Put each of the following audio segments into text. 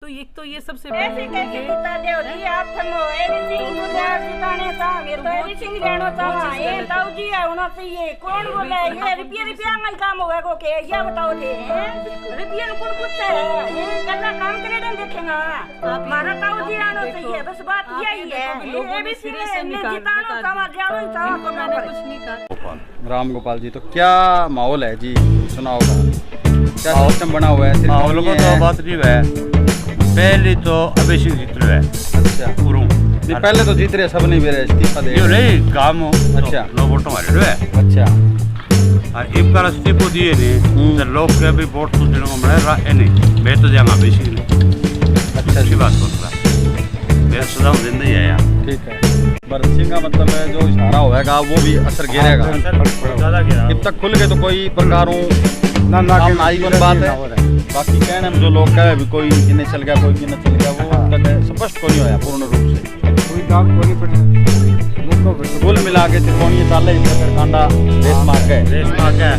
तो ये सबसे ऐसे कैसे सीता देव जी आप थमो एक सिंह मुझे सीताने सांगे तो एक सिंह लेनो चाहा ये ताऊ जी है होना चाहिए कौन बोले ये रुपया में काम होगा को के ये बताओ थे रुपया में कौन पूछता है ये करना काम करे ना देखेगा हमारा ताऊ जी आना चाहिए बस बात यही है ये भी सिरे से जितानो चाहा जानो चाहा को मैंने कुछ नहीं कहा। राम गोपाल जी, तो क्या माहौल है जी चुनाव का, क्या सिस्टम बना हुआ है? माहौल को तो बात नहीं है, पहले तो अभिषेक जीत रहे हैं। अच्छा नहीं, पहले तो जीत रहे सब नहीं मेरे इस्तीफा दे नहीं काम हो। अच्छा नो वोट हमारे है। अच्छा और एक बार इस्तीफा दिए नहीं तो लोग के भी वोट तो देने को मिले नहीं, मैं तो जाऊंगा अभिषेक नहीं। अच्छा अच्छी बात बोल रहा मेरा सुधार जिंदगी है यार। ठीक है, भरत सिंह का मतलब है जो इशारा होगा वो भी असर गिरेगा। ज़्यादा गिरा जब तक खुल गए तो कोई प्रकारों ना आई कोई बात है। बाकी कहने में जो लोग कहे भी कोई इन्हें चल गया कोई इन्हें चल गया वो तक स्पष्ट को नहीं होया पूर्ण रूप से कोई काम कोई पड़े कुल मिला के त्रिकोणीय ताले ही कांडा रेस मार गए।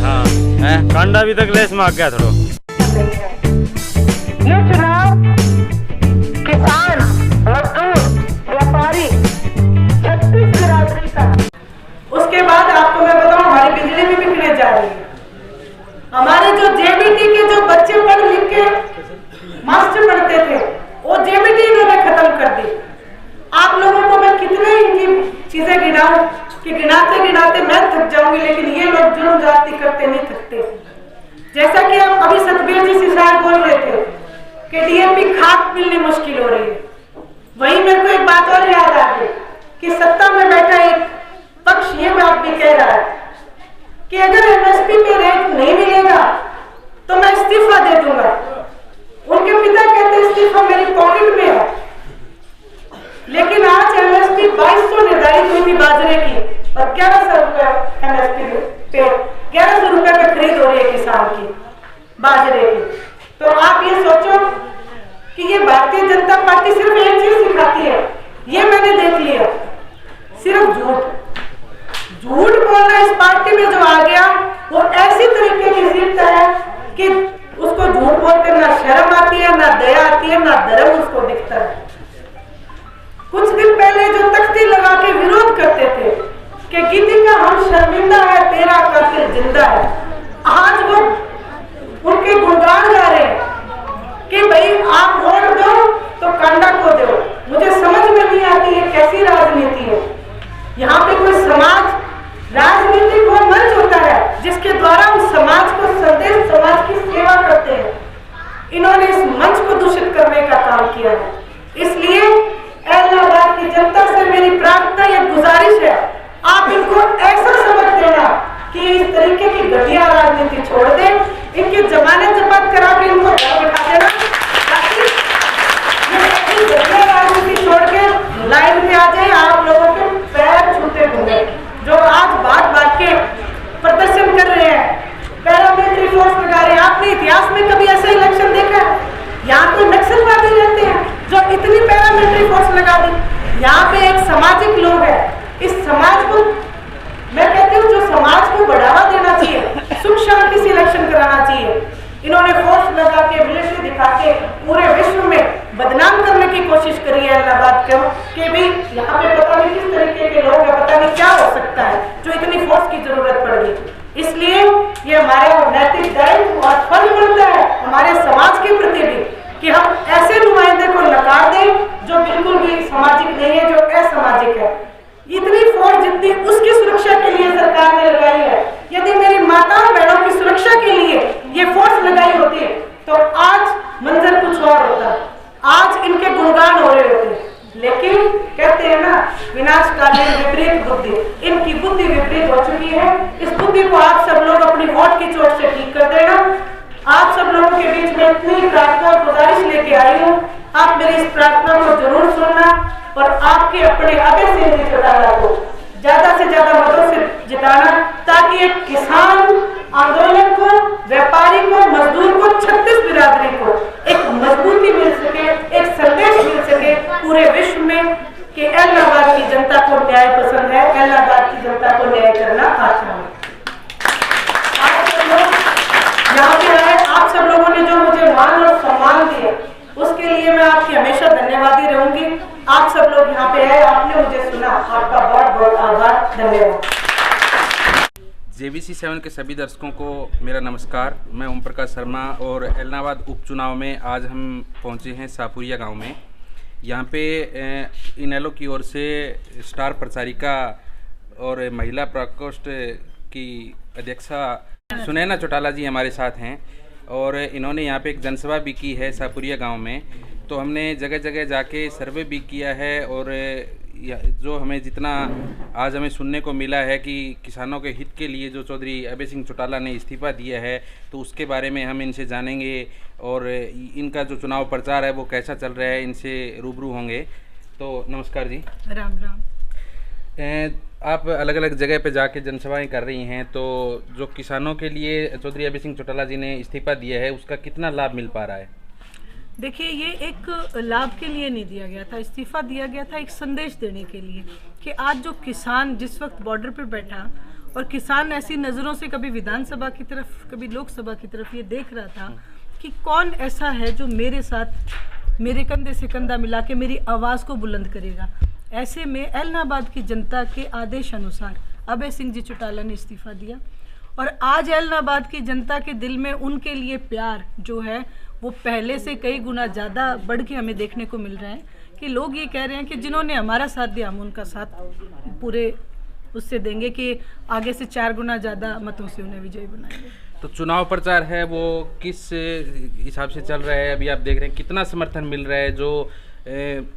हाँ है कांडा भी तक रेस मार गया थोड़ा। ये चुनाव किसान मजदूर व्यापारी 36 बिरादरी का। उसके बाद आपको मैं बताऊं हमारी बिजली भी बिकने जा रही है। हमारे जो जेबीटी के जो बच्चे पढ़ लिख के मास्टर पढ़ते थे वो जेबीटी इन्होंने खत्म कर दी। आप लोगों को मैं कितने इनकी चीजें गिनाऊं कि गिनाते गिनाते मैं थक जाऊंगी, लेकिन ये लोग जुर्म जाती करते नहीं थकते। जैसा कि आप अभी सतबीर जी से शायद बोल रहे थे कि डीएपी खाद मिलनी मुश्किल हो रही है, वही मेरे को एक बात और याद आ गई कि सत्ता में बैठा एक पक्ष ये बात भी कह रहा है कि अगर एमएसपी पे रेट नहीं मिलेगा तो मैं इस्तीफा दे दूंगा। उनके पिता कहते इस्तीफा मेरी पॉकेट में है, लेकिन आज एमएसपी 2200 निर्धारित हुई थी बाजरे की और 1100 रुपए एमएसपी पे 1100 रुपए पे खरीद हो रही है किसान की बाजरे की। तो आप ये सोचो कि ये भारतीय जनता पार्टी सिर्फ एक चीज सिखाती है, ये मैंने देख लिया, सिर्फ झूठ बोलना इस पार्टी में जो आ गया वो ऐसी तरीके की सीखता है कि उसको झूठ बोलते ना शर्म आती है ना दया आती है ना धर्म उसको दिखता है। कुछ दिन पहले जो तख्ती लगा के विरोध करते थे कि गीतिका हम शर्मिंदा है तेरा कातिल जिंदा है, आज वो उनके गुणगान गा रहे हैं कि भाई आप वोट दो तो कांडा को दो। मुझे समझ में नहीं आती है कैसी राजनीति है। यहाँ पे कोई समाज राजनीतिक वो मंच होता है जिसके द्वारा हम समाज को संदेश समाज की सेवा करते हैं। इन्होंने इस मंच को दूषित करने का काम किया है। इसलिए इलाहाबाद की जनता से मेरी प्रार्थना या गुजारिश है, आप इनको ऐसा सबक देना कि इस तरीके की घटिया राजनीति छोड़ दें, इनके जमानत जब्त करा के इनको घर बिठा देना ताकि ये घटिया राजनीति छोड़ के लाइन में आ जाए, आप लोगों के पैर छूते होंगे। जो आज बात के प्रदर्शन कर रहे हैं, पैरामिलिट्री फोर्स लगा रहे हैं, आपने इतिहास में कभी ऐसा इलेक्शन देखा है? यहाँ तो नक्सलवादी रहते हैं जो इतनी पैरामिलिट्री फोर्स लगा दी। यहाँ पे एक सामाजिक लोग है, इस समाज को मैं कहती हूँ जो समाज को बढ़ावा देना चाहिए, सुख शांति से इलेक्शन कराना चाहिए। इन्होंने फोर्स लगा के मिलिट्री दिखा के पूरे विश्व में बदनाम करने की कोशिश करी है इलाहाबाद को कि भाई यहाँ पे पता नहीं किस तरीके के लोग हैं, पता नहीं क्या हो सकता है जो इतनी फोर्स की जरूरत पड़ गई। इसलिए ये हमारा नैतिक दायित्व और फर्ज बनता है हमारे समाज के प्रति भी कि हम ऐसे नुमाइंदे को नकार दें जो बिल्कुल भी सामाजिक नहीं है, जो असामाजिक है। इतनी फोर्स जितनी उसकी सुरक्षा के लिए सरकार ने लगाई है, यदि मेरी माताओं बहनों की सुरक्षा के लिए ये फोर्स लगाई होती तो आज मंजर कुछ और होता, आज इनके गुणगान हो रहे होते। लेकिन कहते हैं ना विनाशकालीन विपरीत बुद्धि, इनकी बुद्धि विपरीत हो चुकी है। इस बुद्धि को आप सब लोग अपनी वोट की चोट से ठीक कर देना। आप सब लोगों के बीच में इतनी प्रार्थना गुजारिश लेके आई हूँ, आप मेरी इस प्रार्थना को जरूर सुनना और आपके अपने अभय सिंह जी चौटाला को ज्यादा से ज्यादा मतों से जिताना ताकि एक किसान आंदोलन को, व्यापारी को, मजदूर को, 36 बिरादरी को एक मजबूती मिल सके, एक संदेश मिल सके पूरे विश्व में कि इलाहाबाद की जनता को न्याय पसंद है, इलाहाबाद की जनता को न्याय करना आता है। आप सब लोग यहाँ पे आए, आप सब लोगों ने जो मुझे मान और सम्मान दिया उसके लिए मैं आपकी हमेशा धन्यवादी रहूंगी। आप सब लोग यहाँ पे आए, आपने मुझे सुना, आपका बहुत बहुत आभार, धन्यवाद। JVC 7 के सभी दर्शकों को मेरा नमस्कार। मैं ओम प्रकाश शर्मा और एलनाबाद उपचुनाव में आज हम पहुंचे हैं सापुरिया गांव में। यहाँ पे इनेलो की ओर से स्टार प्रचारिका और महिला प्रकोष्ठ की अध्यक्षा सुनैना चौटाला जी हमारे साथ हैं और इन्होंने यहाँ पे एक जनसभा भी की है सापुरिया गांव में। तो हमने जगह जगह जाके सर्वे भी किया है और जो हमें जितना आज हमें सुनने को मिला है कि किसानों के हित के लिए जो चौधरी अभय सिंह चौटाला ने इस्तीफ़ा दिया है, तो उसके बारे में हम इनसे जानेंगे और इनका जो चुनाव प्रचार है वो कैसा चल रहा है, इनसे रूबरू होंगे। तो नमस्कार जी। राम राम। आप अलग अलग जगह पे जाके जनसभाएं कर रही हैं, तो जो किसानों के लिए चौधरी अभय सिंह चौटाला जी ने इस्तीफ़ा दिया है उसका कितना लाभ मिल पा रहा है? देखिए, ये एक लाभ के लिए नहीं दिया गया था, इस्तीफा दिया गया था एक संदेश देने के लिए कि आज जो किसान जिस वक्त बॉर्डर पे बैठा और किसान ऐसी नज़रों से कभी विधानसभा की तरफ कभी लोकसभा की तरफ ये देख रहा था कि कौन ऐसा है जो मेरे साथ मेरे कंधे से कंधा मिला के मेरी आवाज़ को बुलंद करेगा। ऐसे में एलनाबाद की जनता के आदेश अनुसार अभय सिंह जी चौटाला ने इस्तीफा दिया और आज एलनाबाद की जनता के दिल में उनके लिए प्यार जो है वो पहले से कई गुना ज़्यादा बढ़ के हमें देखने को मिल रहा है कि लोग ये कह रहे हैं कि जिन्होंने हमारा साथ दिया हम उनका साथ पूरे उससे देंगे कि आगे से 4 गुना ज़्यादा मतों से उन्हें विजयी बनाएंगे। तो चुनाव प्रचार है वो किस हिसाब से चल रहा है? अभी आप देख रहे हैं कितना समर्थन मिल रहा है। जो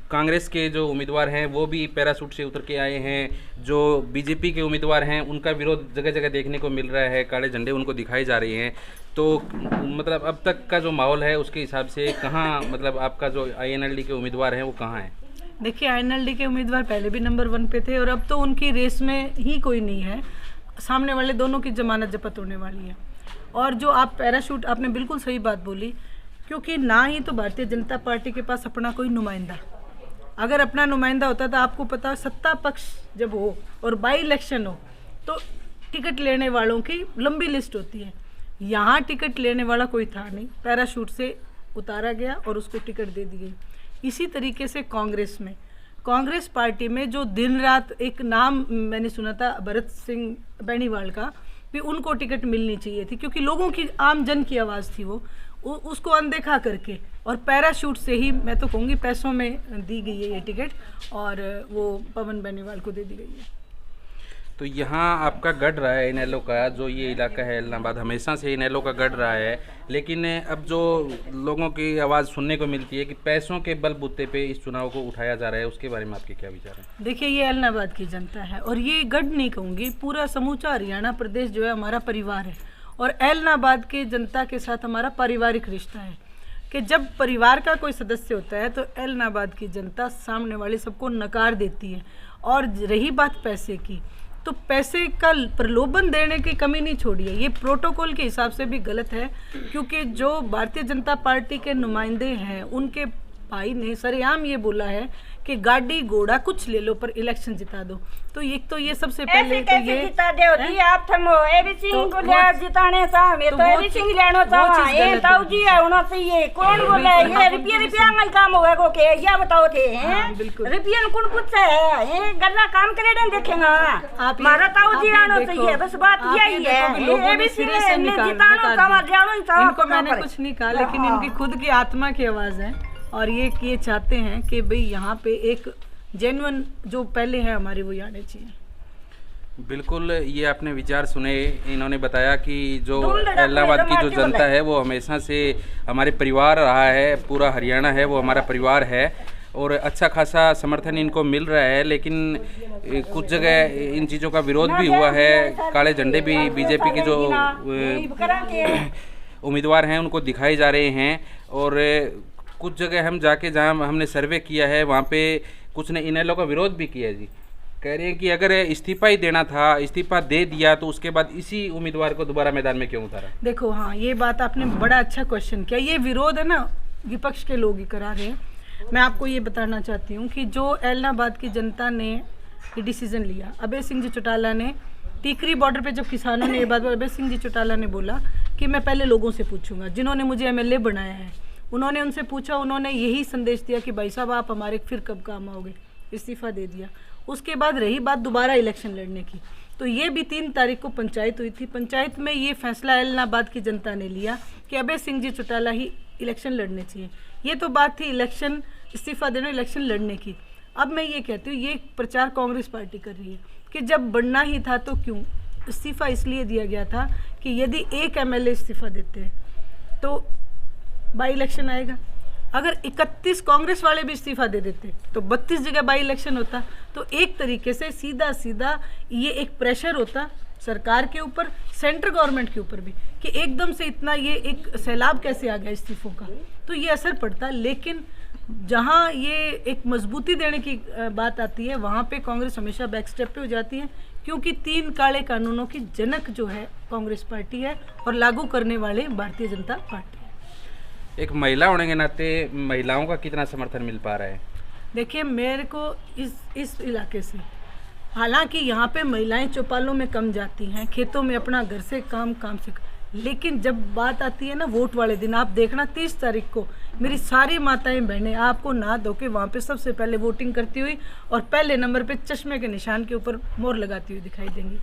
कांग्रेस के जो उम्मीदवार हैं वो भी पैराशूट से उतर के आए हैं, जो बीजेपी के उम्मीदवार हैं उनका विरोध जगह जगह देखने को मिल रहा है, काले झंडे उनको दिखाई जा रहे हैं। तो मतलब अब तक का जो माहौल है उसके हिसाब से कहाँ, मतलब आपका जो INLD के उम्मीदवार हैं वो कहाँ हैं? देखिए, INLD के उम्मीदवार पहले भी नंबर 1 पे थे और अब तो उनकी रेस में ही कोई नहीं है। सामने वाले दोनों की जमानत जब्त होने वाली है। और जो आप पैराशूट, आपने बिल्कुल सही बात बोली, क्योंकि ना ही तो भारतीय जनता पार्टी के पास अपना कोई नुमाइंदा, अगर अपना नुमाइंदा होता तो आपको पता, सत्ता पक्ष जब हो और बाई इलेक्शन हो तो टिकट लेने वालों की लंबी लिस्ट होती है। यहाँ टिकट लेने वाला कोई था नहीं, पैराशूट से उतारा गया और उसको टिकट दे दी गई। इसी तरीके से कांग्रेस पार्टी में जो दिन रात, एक नाम मैंने सुना था भरत सिंह बेनीवाल का, भी उनको टिकट मिलनी चाहिए थी क्योंकि लोगों की, आम जन की आवाज़ थी वो, उसको अनदेखा करके और पैराशूट से ही, मैं तो कहूँगी पैसों में दी गई है ये टिकट और वो पवन बेनीवाल को दे दी गई है। तो यहाँ आपका गढ़ रहा है इनेलो का, जो ये इलाका है एलनाबाद हमेशा से इनेलो का गढ़ रहा है, लेकिन अब जो लोगों की आवाज़ सुनने को मिलती है कि पैसों के बलबूते पे इस चुनाव को उठाया जा रहा है, उसके बारे में आपके क्या विचार हैं? देखिए, ये एलनाबाद की जनता है और ये गढ़ नहीं कहूँगी, पूरा समूचा हरियाणा प्रदेश जो है हमारा परिवार है और एलनाबाद के जनता के साथ हमारा पारिवारिक रिश्ता है कि जब परिवार का कोई सदस्य होता है तो एलनाबाद की जनता सामने वाले सबको नकार देती है। और रही बात पैसे की, तो पैसे का प्रलोभन देने की कमी नहीं छोड़ी है। ये प्रोटोकॉल के हिसाब से भी गलत है क्योंकि जो भारतीय जनता पार्टी के नुमाइंदे हैं उनके भाई ने सरेआम ये बोला है कि गाड़ी घोड़ा कुछ ले लो पर इलेक्शन जिता दो। तो ये सबसे पहले तो ये जिता दे होती आप थमो एबी सिंह को ले जिताने चाहे तो एबी सिंह लेनो चाहे ये ताऊ जी होना चाहिए। कौन बोले ये रुपया में काम होगा को के ये बताओ थे हैं रुपया कौन कुछ है ये गल्ला काम करे नहीं देखेगा हमारा ताऊ जी आना चाहिए, बस बात यही है। एबी सिंह ने जितानो चाहे जानो चाहे, इनको मैंने कुछ नहीं कहा, लेकिन इनकी खुद की आत्मा की आवाज़ है और ये चाहते हैं कि भाई यहाँ पे एक जेन्युइन जो पहले है हमारे वो आने चाहिए। बिल्कुल, ये आपने विचार सुने। इन्होंने बताया कि जो एलनाबाद की जो जनता है वो हमेशा से हमारे परिवार रहा है, पूरा हरियाणा है वो हमारा परिवार है और अच्छा खासा समर्थन इनको मिल रहा है, लेकिन कुछ जगह इन चीज़ों का विरोध भी हुआ है। काले झंडे भी बीजेपी के जो उम्मीदवार हैं उनको दिखाए जा रहे हैं और कुछ जगह हम जाके जहाँ हमने सर्वे किया है वहाँ पे कुछ ने इनेलो का विरोध भी किया जी। कह रहे हैं कि अगर इस्तीफा ही देना था, इस्तीफा दे दिया तो उसके बाद इसी उम्मीदवार को दोबारा मैदान में क्यों उतारा? देखो, हाँ, ये बात आपने बड़ा अच्छा क्वेश्चन किया। ये विरोध है ना विपक्ष के लोग ही करा रहे हैं। मैं आपको ये बताना चाहती हूँ कि जो एलनाबाद की जनता ने ये डिसीजन लिया, अभय सिंह जी चौटाला ने टीकरी बॉर्डर पे जब किसानों ने ये बात, अभय सिंह जी चौटाला ने बोला कि मैं पहले लोगों से पूछूंगा जिन्होंने मुझे MLA बनाया है, उन्होंने उनसे पूछा, उन्होंने यही संदेश दिया कि भाई साहब आप हमारे फिर कब काम आओगे, इस्तीफ़ा दे दिया। उसके बाद रही बात दोबारा इलेक्शन लड़ने की, तो ये भी 3 तारीख को पंचायत हुई थी। पंचायत में ये फैसला एलनाबाद की जनता ने लिया कि अभय सिंह जी चौटाला ही इलेक्शन लड़ने चाहिए। ये तो बात थी इलेक्शन इस्तीफ़ा देने, इलेक्शन लड़ने की। अब मैं ये कहती हूँ, ये प्रचार कांग्रेस पार्टी कर रही है कि जब बढ़ना ही था तो क्यों। इस्तीफ़ा इसलिए दिया गया था कि यदि एक MLA इस्तीफ़ा देते हैं तो बाई इलेक्शन आएगा। अगर 31 कांग्रेस वाले भी इस्तीफ़ा दे देते तो 32 जगह बाई इलेक्शन होता। तो एक तरीके से सीधा सीधा ये एक प्रेशर होता सरकार के ऊपर, सेंट्रल गवर्नमेंट के ऊपर भी, कि एकदम से इतना ये एक सैलाब कैसे आ गया इस्तीफ़ों का, तो ये असर पड़ता। लेकिन जहाँ ये एक मजबूती देने की बात आती है, वहाँ पे कांग्रेस हमेशा बैक स्टेप पे हो जाती है, क्योंकि 3 काले कानूनों की जनक जो है कांग्रेस पार्टी है और लागू करने वाले भारतीय जनता पार्टी है। एक महिला होने के नाते महिलाओं का कितना समर्थन मिल पा रहा है? देखिए, मेरे को इस इलाके से, हालांकि यहाँ पे महिलाएं चौपालों में कम जाती हैं, खेतों में अपना घर से काम से, लेकिन जब बात आती है ना वोट वाले दिन, आप देखना 30 तारीख को मेरी सारी माताएं बहनें आपको नहा धो के वहाँ पे सबसे पहले वोटिंग करती हुई और पहले नंबर पे चश्मे के निशान के ऊपर मोहर लगाती हुई दिखाई देंगी।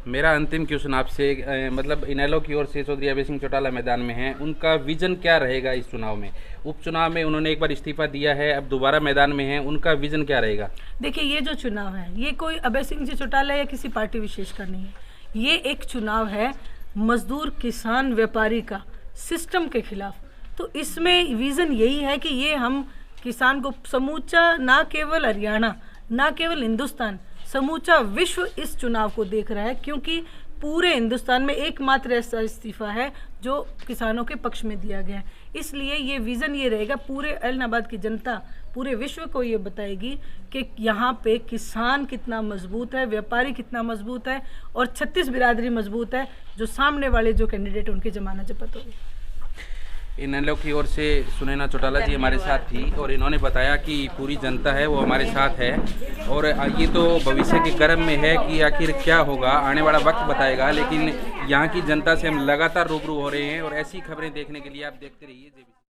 मेरा अंतिम क्वेश्चन आपसे, मतलब इनेलो की ओर से चौधरी अभय सिंह चौटाला मैदान में हैं, उनका विजन क्या रहेगा इस चुनाव में? उपचुनाव में उन्होंने एक बार इस्तीफा दिया है, अब दोबारा मैदान में हैं, उनका विजन क्या रहेगा? देखिए, ये जो चुनाव है ये कोई अभय सिंह जी चौटाला या किसी पार्टी विशेष का नहीं है। ये एक चुनाव है मजदूर, किसान, व्यापारी का, सिस्टम के खिलाफ। तो इसमें विजन यही है कि ये हम किसान को समूचा, ना केवल हरियाणा, ना केवल हिंदुस्तान, समूचा विश्व इस चुनाव को देख रहा है, क्योंकि पूरे हिंदुस्तान में एकमात्र ऐसा इस्तीफा है जो किसानों के पक्ष में दिया गया है। इसलिए ये विज़न ये रहेगा, पूरे एलनाबाद की जनता पूरे विश्व को ये बताएगी कि यहाँ पे किसान कितना मजबूत है, व्यापारी कितना मजबूत है और 36 बिरादरी मजबूत है, जो सामने वाले जो कैंडिडेट उनकी जमानत जब्त होगी। इनेलो की ओर से सुनैना चौटाला जी हमारे साथ थी और इन्होंने बताया कि पूरी जनता है वो हमारे साथ है और ये तो भविष्य के गर्म में है कि आखिर क्या होगा, आने वाला वक्त बताएगा। लेकिन यहाँ की जनता से हम लगातार रूबरू हो रहे हैं और ऐसी खबरें देखने के लिए आप देखते रहिए।